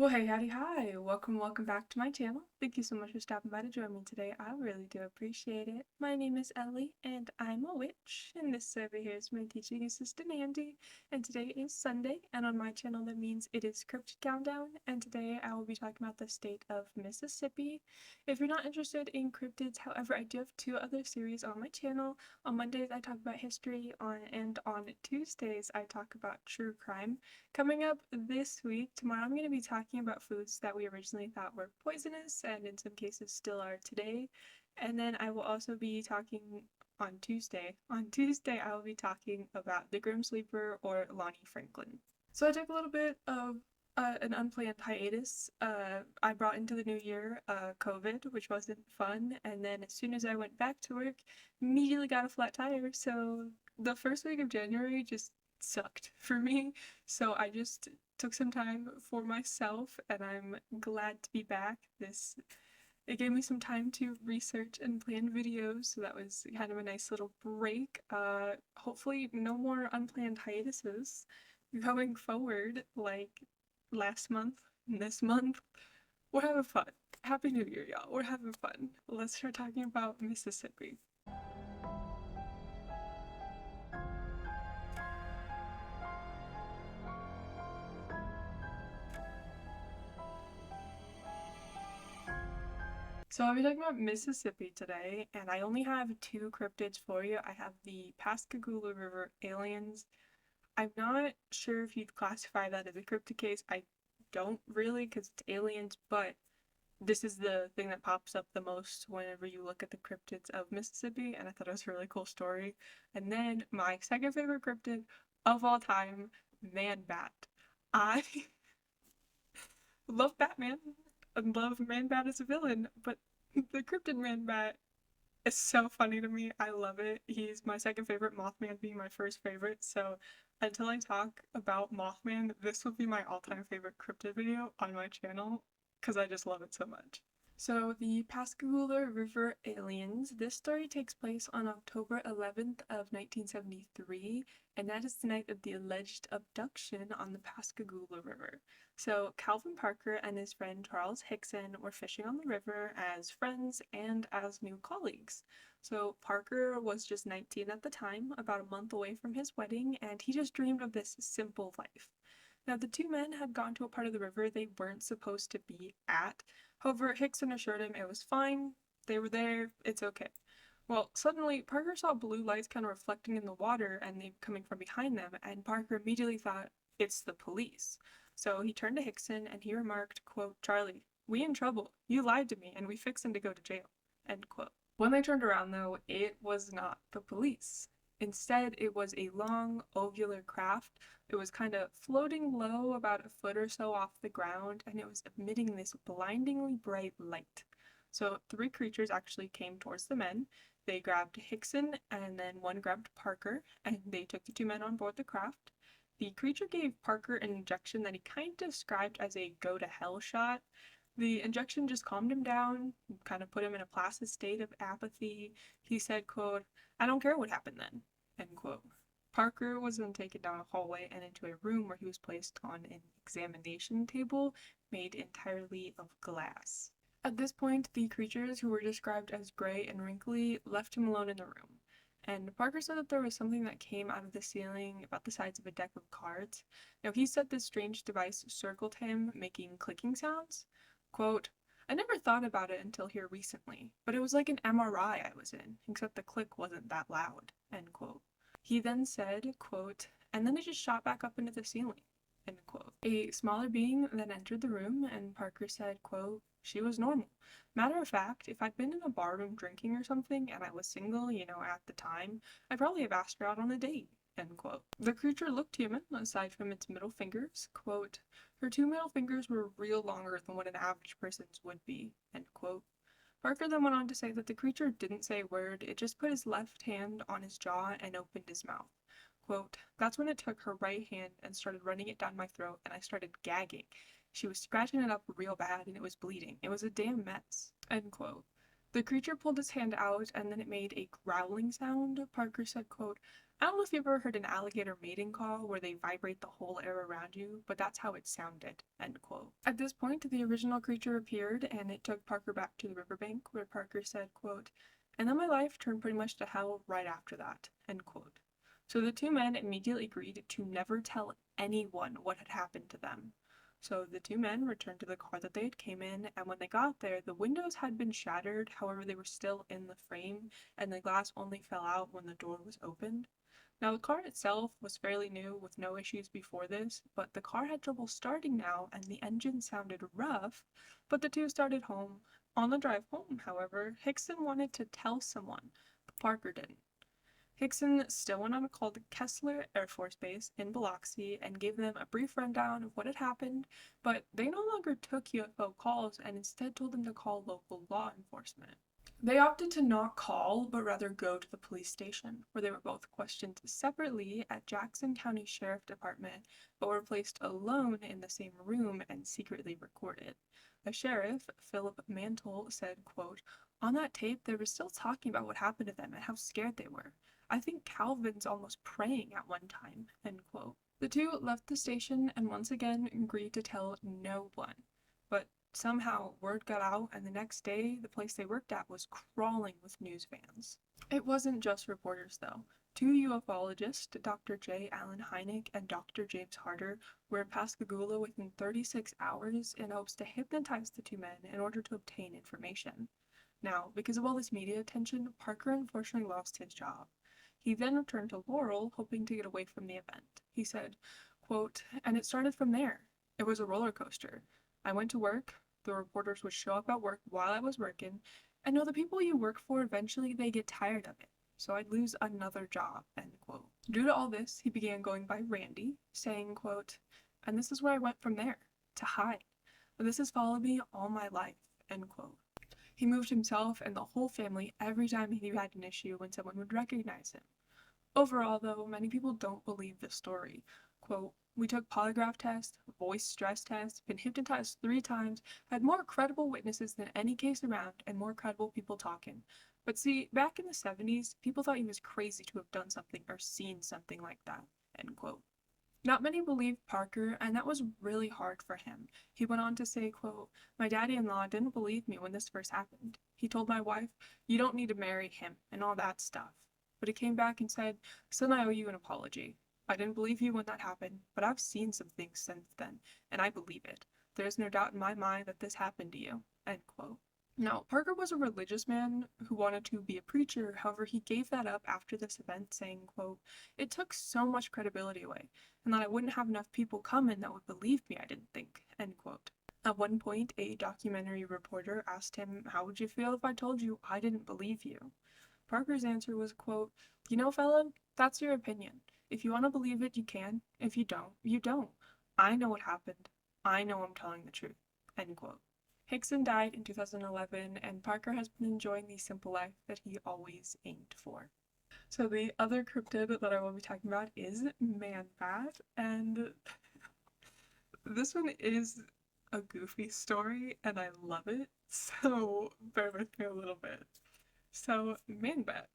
Well, hey, howdy, hi. Welcome back to my channel. Thank you so much for stopping by to join me today. I really do appreciate it. My name is Ellie, and I'm a witch, and this over here is my teaching assistant, Andy. And today is Sunday, and on my channel that means it is Cryptid Countdown, and today I will be talking about the state of Mississippi. If you're not interested in cryptids, however, I do have two other series on my channel. On Mondays, I talk about history, and on Tuesdays, I talk about true crime. Coming up this week, tomorrow, I'm going to be talking about foods that we originally thought were poisonous and in some cases still are today. And then I will also be talking on Tuesday. On Tuesday, I will be talking about the Grim Sleeper or Lonnie Franklin. So I took a little bit of an unplanned hiatus. I brought into the new year COVID, which wasn't fun, and then as soon as I went back to work, immediately got a flat tire. So the first week of January just sucked for me. So I just took some time for myself, and I'm glad to be back. It gave me some time to research and plan videos, so that was kind of a nice little break. Hopefully no more unplanned hiatuses going forward, like last month, this month. We're having fun. Happy New Year, y'all. We're having fun. Let's start talking about Mississippi. So I'll be talking about Mississippi today, and I only have two cryptids for you. I have the Pascagoula River aliens. I'm not sure if you'd classify that as a cryptid case. I don't really, because it's aliens, but this is the thing that pops up the most whenever you look at the cryptids of Mississippi, and I thought it was a really cool story. And then my second favorite cryptid of all time, Man Bat. I love Batman and love Man Bat as a villain, but the cryptid Man Bat is so funny to me. I love it. He's my second favorite, Mothman being my first favorite. So until I talk about Mothman, this will be my all-time favorite cryptid video on my channel because I just love it so much. So the Pascagoula River aliens, this story takes place on October 11th of 1973, and that is the night of the alleged abduction on the Pascagoula River. So Calvin Parker and his friend Charles Hickson were fishing on the river as friends and as new colleagues. So Parker was just 19 at the time, about a month away from his wedding, and he just dreamed of this simple life. Now, the two men had gone to a part of the river they weren't supposed to be at. However, Hickson assured him it was fine, they were there, it's okay. Well, suddenly, Parker saw blue lights kind of reflecting in the water and they coming from behind them, and Parker immediately thought, it's the police. So he turned to Hickson and he remarked, quote, Charlie, we in trouble. You lied to me and we fixin' to go to jail, end quote. When they turned around, though, it was not the police. Instead, it was a long, ovular craft. It was kind of floating low about a foot or so off the ground, and it was emitting this blindingly bright light. So three creatures actually came towards the men. They grabbed Hickson, and then one grabbed Parker, and they took the two men on board the craft. The creature gave Parker an injection that he kind of described as a go-to-hell shot. The injection just calmed him down, kind of put him in a placid state of apathy. He said, quote, I don't care what happened then, end quote. Parker was then taken down a hallway and into a room where he was placed on an examination table made entirely of glass. At this point, the creatures, who were described as gray and wrinkly, left him alone in the room. And Parker said that there was something that came out of the ceiling about the size of a deck of cards. Now, he said this strange device circled him, making clicking sounds. Quote, I never thought about it until here recently, but it was like an MRI I was in, except the click wasn't that loud, end quote. He then said, quote, and then it just shot back up into the ceiling, end quote. A smaller being then entered the room, and Parker said, quote, she was normal. Matter of fact, if I'd been in a barroom drinking or something, and I was single, at the time, I'd probably have asked her out on a date, end quote. The creature looked human, aside from its middle fingers, quote, her two middle fingers were real longer than what an average person's would be, end quote. Parker then went on to say that the creature didn't say a word, it just put his left hand on his jaw and opened his mouth. Quote, that's when it took her right hand and started running it down my throat and I started gagging. She was scratching it up real bad and it was bleeding. It was a damn mess, end quote. The creature pulled its hand out and then it made a growling sound. Parker said, quote, I don't know if you've ever heard an alligator mating call where they vibrate the whole air around you, but that's how it sounded, end quote. At this point, the original creature appeared and it took Parker back to the riverbank where Parker said, quote, and then my life turned pretty much to hell right after that, end quote. So the two men immediately agreed to never tell anyone what had happened to them. So the two men returned to the car that they had came in, and when they got there, the windows had been shattered, however they were still in the frame, and the glass only fell out when the door was opened. Now the car itself was fairly new with no issues before this, but the car had trouble starting now and the engine sounded rough, but the two started home. On the drive home, however, Hickson wanted to tell someone, but Parker didn't. Hickson still went on a call to Kessler Air Force Base in Biloxi and gave them a brief rundown of what had happened, but they no longer took UFO calls and instead told them to call local law enforcement. They opted to not call, but rather go to the police station, where they were both questioned separately at Jackson County Sheriff Department, but were placed alone in the same room and secretly recorded. The sheriff, Philip Mantle, said, quote, on that tape, they were still talking about what happened to them and how scared they were. I think Calvin's almost praying at one time, end quote. The two left the station and once again agreed to tell no one. But somehow word got out and the next day the place they worked at was crawling with news vans. It wasn't just reporters though. Two ufologists, Dr. J. Allen Hynek and Dr. James Harder, were in Pascagoula within 36 hours in hopes to hypnotize the two men in order to obtain information. Now, because of all this media attention, Parker unfortunately lost his job. He then returned to Laurel, hoping to get away from the event. He said, quote, and it started from there. It was a roller coaster. I went to work, the reporters would show up at work while I was working, and the people you work for eventually they get tired of it. So I'd lose another job, end quote. Due to all this, he began going by Randy, saying, quote, and this is where I went from there, to hide. But this has followed me all my life, end quote. He moved himself and the whole family every time he had an issue when someone would recognize him. Overall, though, many people don't believe this story. Quote, we took polygraph tests, voice stress tests, been hypnotized 3 times, had more credible witnesses than any case around, and more credible people talking. But see, back in the 70s, people thought he was crazy to have done something or seen something like that, end quote. Not many believed Parker, and that was really hard for him. He went on to say, quote, my daddy-in-law didn't believe me when this first happened. He told my wife, you don't need to marry him, and all that stuff. But he came back and said, son, I owe you an apology. I didn't believe you when that happened, but I've seen some things since then, and I believe it. There is no doubt in my mind that this happened to you, end quote. Now, Parker was a religious man who wanted to be a preacher, however, he gave that up after this event, saying, quote, it took so much credibility away, and that I wouldn't have enough people come in that would believe me, I didn't think, end quote. At one point, a documentary reporter asked him, how would you feel if I told you I didn't believe you? Parker's answer was, quote, you know, fella, that's your opinion. If you want to believe it, you can. If you don't, you don't. I know what happened. I know I'm telling the truth, end quote. Hickson died in 2011, and Parker has been enjoying the simple life that he always aimed for. So the other cryptid that I will be talking about is Man-Bat, and this one is a goofy story, and I love it, so bear with me a little bit. So, Man-Bat.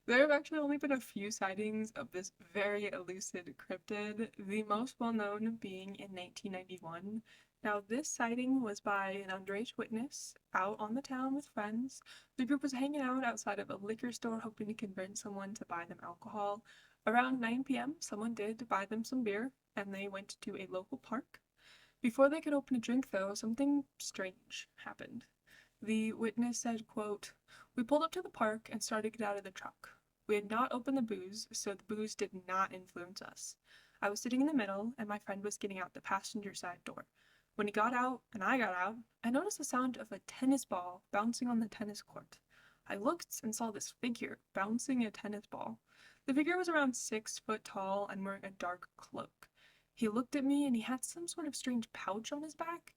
There have actually only been a few sightings of this very elusive cryptid, the most well-known being in 1991. Now, this sighting was by an underage witness out on the town with friends. The group was hanging out outside of a liquor store hoping to convince someone to buy them alcohol. Around 9 p.m., someone did buy them some beer, and they went to a local park. Before they could open a drink, though, something strange happened. The witness said, quote, we pulled up to the park and started to get out of the truck. We had not opened the booze, so the booze did not influence us. I was sitting in the middle, and my friend was getting out the passenger side door. When he got out, and I got out, I noticed the sound of a tennis ball bouncing on the tennis court. I looked and saw this figure bouncing a tennis ball. The figure was around 6 foot tall and wearing a dark cloak. He looked at me and he had some sort of strange pouch on his back.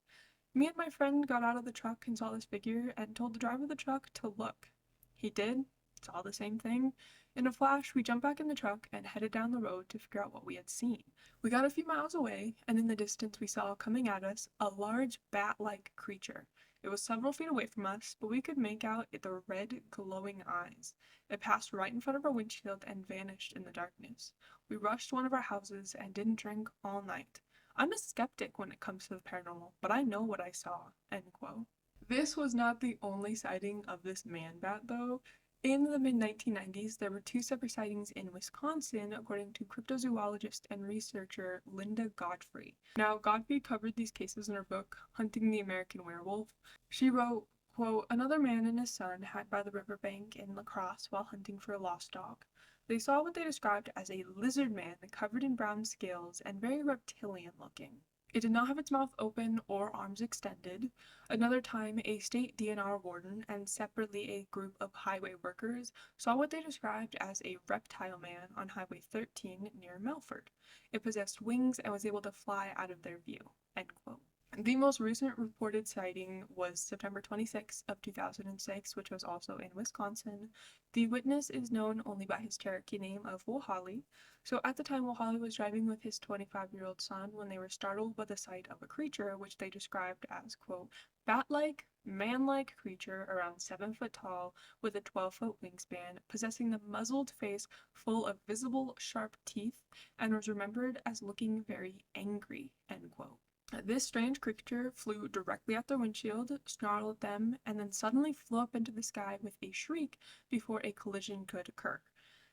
Me and my friend got out of the truck and saw this figure and told the driver of the truck to look. He did, saw the same thing. In a flash, we jumped back in the truck and headed down the road to figure out what we had seen. We got a few miles away, and in the distance we saw coming at us a large bat-like creature. It was several feet away from us, but we could make out the red, glowing eyes. It passed right in front of our windshield and vanished in the darkness. We rushed to one of our houses and didn't drink all night. I'm a skeptic when it comes to the paranormal, but I know what I saw." End quote. This was not the only sighting of this man bat, though. In the mid-1990s, there were two separate sightings in Wisconsin, according to cryptozoologist and researcher Linda Godfrey. Now, Godfrey covered these cases in her book, Hunting the American Werewolf. She wrote, quote, "Another man and his son hid by the riverbank in La Crosse while hunting for a lost dog. They saw what they described as a lizard man covered in brown scales and very reptilian looking. It did not have its mouth open or arms extended. Another time, a state DNR warden and separately a group of highway workers saw what they described as a reptile man on Highway 13 near Melford. It possessed wings and was able to fly out of their view." End quote. The most recent reported sighting was September 26 of 2006, which was also in Wisconsin. The witness is known only by his Cherokee name of Wohali. So at the time, Wohali was driving with his 25-year-old son when they were startled by the sight of a creature which they described as, quote, "bat-like, man-like creature around 7 foot tall with a 12-foot wingspan, possessing the muzzled face full of visible sharp teeth, and was remembered as looking very angry." End quote. This strange creature flew directly at their windshield, snarled at them, and then suddenly flew up into the sky with a shriek before a collision could occur.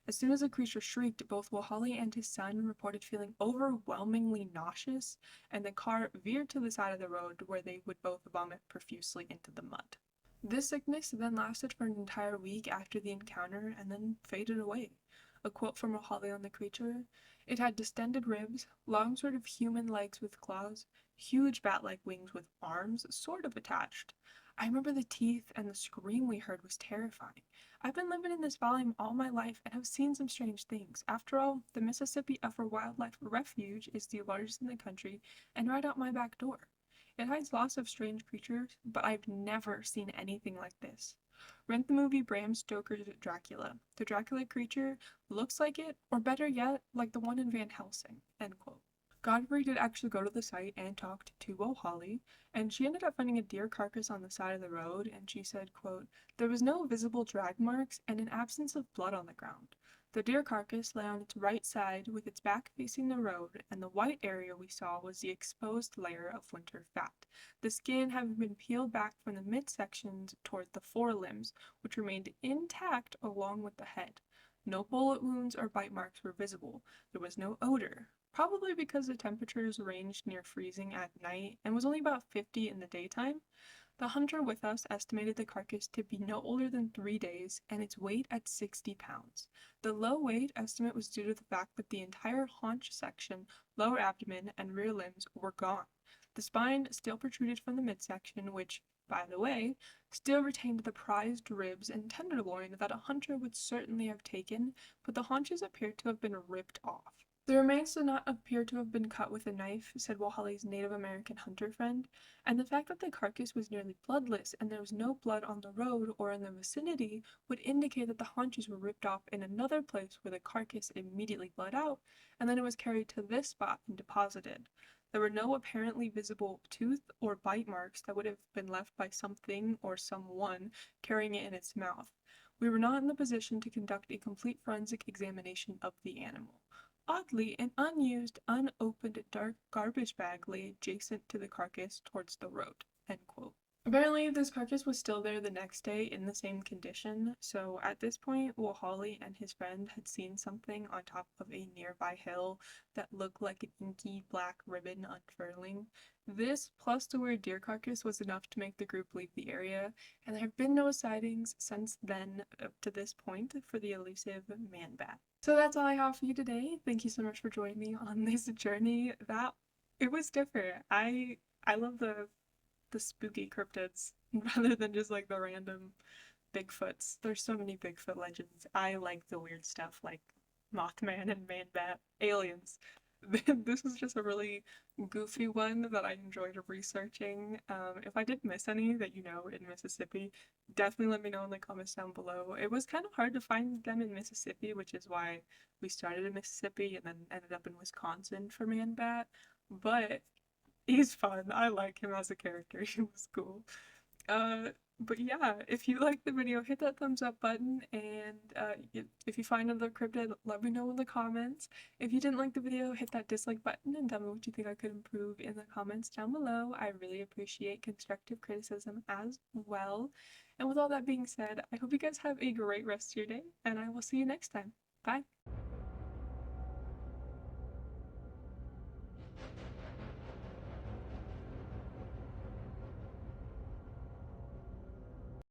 As soon as the creature shrieked, both Wohali and his son reported feeling overwhelmingly nauseous, and the car veered to the side of the road where they would both vomit profusely into the mud. This sickness then lasted for an entire week after the encounter and then faded away. A quote from Wohali on the creature: "It had distended ribs, long sort of human legs with claws, huge bat-like wings with arms sort of attached. I remember the teeth, and the scream we heard was terrifying. I've been living in this volume all my life and have seen some strange things. After all, the Mississippi Upper Wildlife Refuge is the largest in the country and right out my back door. It hides lots of strange creatures, but I've never seen anything like this. Rent the movie Bram Stoker's Dracula. The Dracula creature looks like it, or better yet, like the one in Van Helsing." End quote. Godfrey did actually go to the site and talked to Wohali, and she ended up finding a deer carcass on the side of the road, and she said, quote, "There was no visible drag marks and an absence of blood on the ground. The deer carcass lay on its right side with its back facing the road, and the white area we saw was the exposed layer of winter fat, the skin having been peeled back from the midsections toward the forelimbs, which remained intact along with the head. No bullet wounds or bite marks were visible. There was no odor, probably because the temperatures ranged near freezing at night and was only about 50 in the daytime. The hunter with us estimated the carcass to be no older than 3 days and its weight at 60 pounds. The low weight estimate was due to the fact that the entire haunch section, lower abdomen, and rear limbs were gone. The spine still protruded from the midsection, which, by the way, still retained the prized ribs and tenderloin that a hunter would certainly have taken, but the haunches appeared to have been ripped off. The remains did not appear to have been cut with a knife," said Wohali's Native American hunter friend, "and the fact that the carcass was nearly bloodless and there was no blood on the road or in the vicinity would indicate that the haunches were ripped off in another place where the carcass immediately bled out, and then it was carried to this spot and deposited. There were no apparently visible tooth or bite marks that would have been left by something or someone carrying it in its mouth. We were not in the position to conduct a complete forensic examination of the animal. Oddly, an unused, unopened dark garbage bag lay adjacent to the carcass towards the road." End quote. Apparently, this carcass was still there the next day in the same condition, so at this point, Wohali and his friend had seen something on top of a nearby hill that looked like an inky black ribbon unfurling. This, plus the weird deer carcass, was enough to make the group leave the area, and there have been no sightings since then up to this point for the elusive man bat. So that's all I have for you today. Thank you so much for joining me on this journey. It was different. I love the spooky cryptids rather than just like the random Bigfoots. There's so many Bigfoot legends. I like the weird stuff like Mothman and Man-Bat, aliens. This was just a really goofy one that I enjoyed researching. If I did miss any that you know in Mississippi, definitely let me know in the comments down below. It was kind of hard to find them in Mississippi, which is why we started in Mississippi and then ended up in Wisconsin for Man-Bat, but he's fun. I like him as a character. He was cool. Uh, but yeah, if you like the video, hit that thumbs up button, and if you find another cryptid, let me know in the comments. If you didn't like the video, hit that dislike button and tell me what you think I could improve in the comments down below. I really appreciate constructive criticism as well. And with all that being said, I hope you guys have a great rest of your day, and I will see you next time. Bye!